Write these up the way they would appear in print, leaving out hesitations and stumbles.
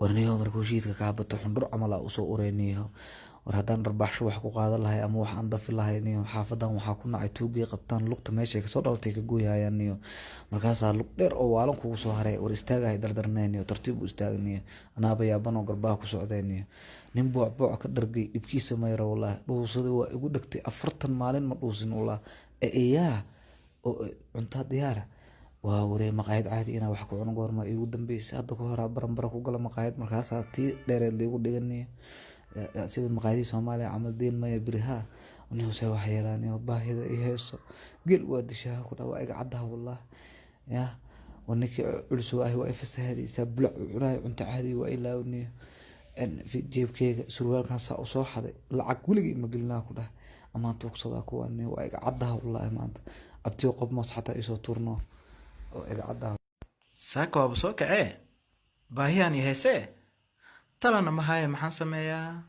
warniyo markuu shiidka kaa bato xundhur camal aa usoo ureyniyo war haddaan dharbaaxsho wax ku qaadan lahay ama wax aan dafi lahayniyo xaafadan waxaa ku nacay tuugay qabtaan lugta meeshay kasoo dhalatay ka gooyahayaniyo markaasaa lug dheer oo waalan kugu soo haray war istaagahay dardarnayniyo tartiib u istaagniyo anaaba yaabanoo garbaha ku socdayniyo nin boocbooc ka dhargay dhibkiisa mayra wallaahi dhuusaday waa igu dhegtay 40 maalin ma dhuusin wallah eeyaa oo cuntaa diyaara waa waree maqaayad caadi inaa wax ku cuno goorma igu dambeysay hadda ka horaa baranbara ku gala maqaayad markaasaa tii dheereed laygu dhiganiyo sida maqaayadii Soomaaliya camal deen maya biriha unuse wax yeelaaniyo baahida i heeso gel waa dishaha ku dhawa iga caddaha wallah ya waniki culus waa ay fasahaadaysa bulac cunay cunta caadi waa ilaawniyo en fi jeebkeyga surwaalkan saa u soo xaday lacag weligii ma gelinaa ku dhahay amaan tuugsadaa kuwani waa iga caddaha wallah maanta abtiyo qof mas xataa isoo turno oo iga caddaha saaka waa soo kacee baahiyaan i heesee talana ma haya maxaan sameeyaa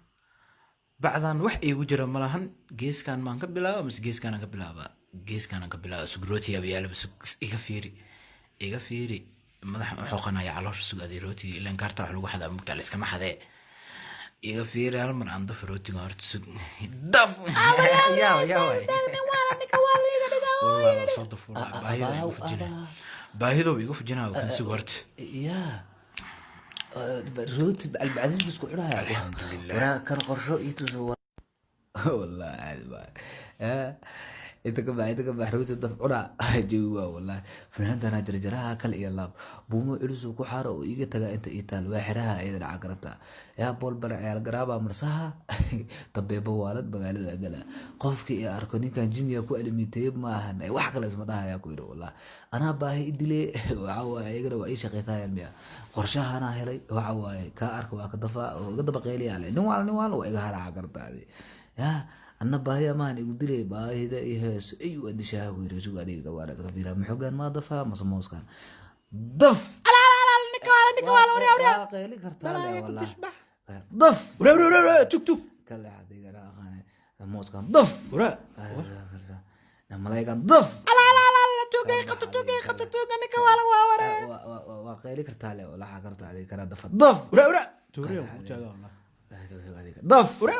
bacdan wax iigu jira malahan geeskan maan ka bilaaba mise geeskaan ka bilaaba sugrootiga biyaala iga fiiri madaxa wuxuu qanaya caloosha sugaaday rootiga ilaan kaarta wax lagu xadaa mugta la iskama xadee iga fiiri hal mar aan daf rootiga horta sug daf baahidoo igu fujinaa kan sug horta روتي العزيز بس كحولها الحمد لله ولا كان قرشو يتوزو والله عادي بقى انت كما روتي دفعنا جوا والله فنانتا انا جرجراها كل يلا بومو علسو ku xaro oo iga taga inta iitaal waaxiraha ay dinaca garabta yaa bool bar ciyaal garaaba marsaha tabeebo waalad magaalada gala qofkii ay arko ninkan jinniga ku alimitay ma ahan ay wax kale isma dhahayaa ku yiri wallah ana baahi idile waxa waa ayagana waa ay shaqeysayaan miya qorshahana helay waxa waa ka arko waa ka dafa oo uga daba qeyliyay nin waal oo iga haraha gartaadi ya أنا باهي ما نقدر باهي ده إيهاس أيوة دشاه غير شو قاعد يقوارد كبيرة محوجان ما دفع مصموس كان ضف لا وريا قيلي كرتالي والله ضف ورا توك كلا عادي قرا خانة موس كان ضف ورا لما لا كان ضف توكي قط أنا كوالا ورا وقيلي كرتالي ولا حكرت عليه كرا ضف ضف ورا توري والله ضف ورا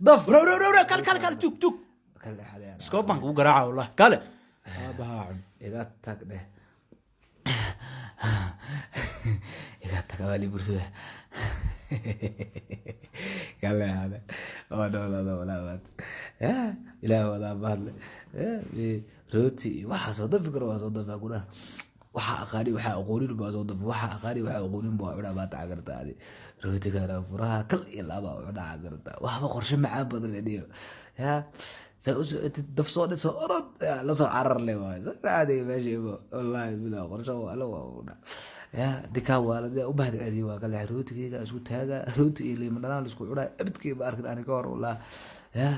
ضف رو كل توك كل حدا سكوب بانك وقراعه والله قال باعن إذا تك ده إذا تك والي برسوه قال هذا ولا بات يا إله ولا بال روتي وحصد فكرة وحصد فكرة waxa aqaari waxa aqoonin baa soo dab waxa aqaari waxa aqoonin baa cuna baa taageertaadi rootiga furaha kal iyo laba cuna taageerta waxba qorshe macaan badan leeyahay ya soo daf soo dhiso orod la soo carar leh waa raadi meeshii wallahi bila qorshe wala waa ya dika wala u baahday celiyo waa kala rootiga isku taaga rooti iyo liin dhanaan isku cuna abadkii ba arkin aniga hor wallah ya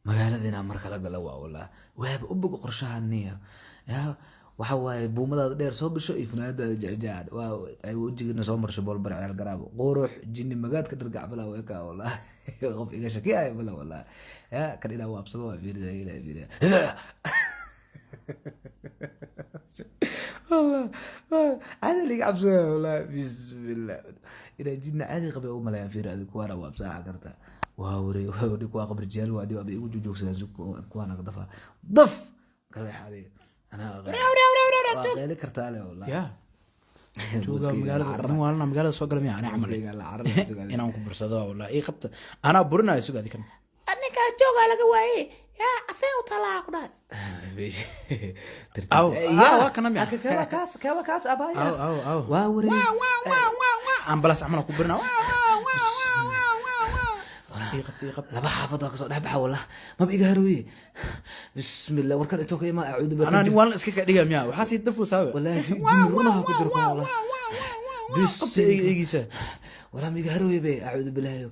magaaladina marka la galo waa wallah waaba u bog qorshahaniyo ya waxa waaye buumadaada dheer soo gasho iyo fanaanadaada jecjecad waa ay wajigina soo marsho bool bar ciyaal garaabo qorox jinni magaadka dhargac bala way ka wallah qof iga shakiya bala wallah ya kan ila waabsado waa fiirida ila fiirida والله انا اللي عبسه والله بسم الله الى جينا عادي قبل او ملا في هذه كوارا وابساعه كرتا واوري كوا قبر رجال وادي ابي ugu joogsan kuwana ka dafa daf kale xaday انا قايل كرتاله والله يا توغا مقالة مقالة سو قلمي انا عمل انا انكم برسدوا والله اي قبط انا برنا سو غادي كان انك جوغا لغا واي يا اسيو طلاق دا او يا كان ميا كوا كاس ابايا او واوري امبلاس عملنا كبرنا قبطي لما حافظها كسو دحبح والله ما بقى هروي بسم الله وركن انتو كيما اعوذ بالله انا نوال اسكي كدغا ميا وحاسي دفو ساوي والله جنرونها كجركم والله بس قبطي ايغيسا ولا ما بقى هروي بي اعوذ بالله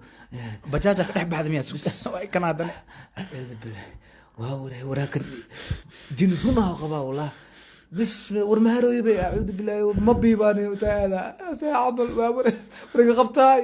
بجاجك دحبح ميا واي كان هذا اعوذ بالله وراكن جنرونها قبا والله بس ورما هروي بي اعوذ بالله ما بيباني وتا هذا ساعه ورقه قبطاي